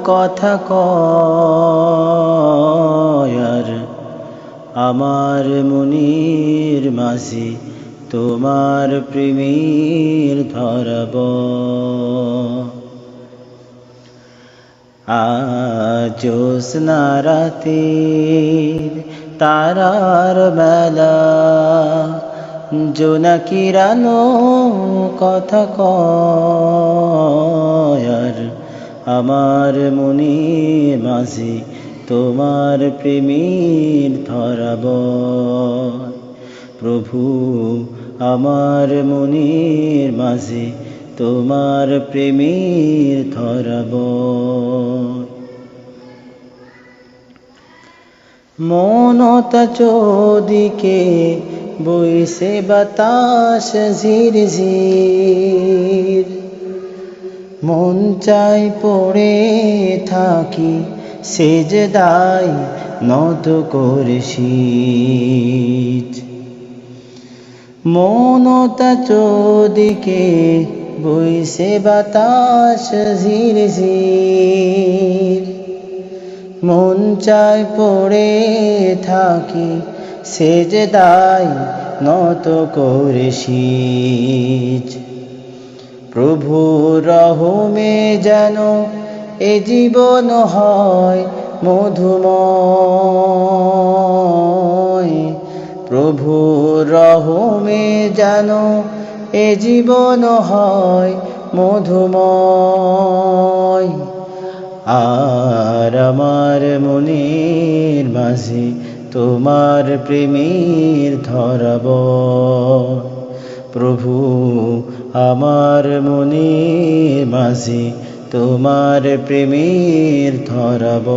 কথা কয় আর আমার মনের মাঝে তোমার প্রেমের ধরাব। আজ জ্যোৎস্না রাতের তারার বেলা জোনাকির আলো কথা কয় আর আমার মনের মাঝে তোমার প্রেমের ধরাব। প্রভু আমার মনের মাঝে তোমার প্রেমের ধরাব। মনতা চোদিকে বইছে বাতাস ঝির ঝির, মন চাই পড়ে থাকি সেজদায় নত করে শীত। মনতা চোদিকে বইছে বাতাস ঝির ঝির, মন চাই পড়ে থাকি সেজদায় নত করে শীত। প্রভু রহমে যেন এ জীবন হয় মধুময়। প্রভু রহমে যেন এ জীবন হয় মধুময়। আর আমার মনের মাঝে তোমার প্রেমের ধরাব। প্রভু আমার মনের মাঝে তোমার প্রেমের ধরাব।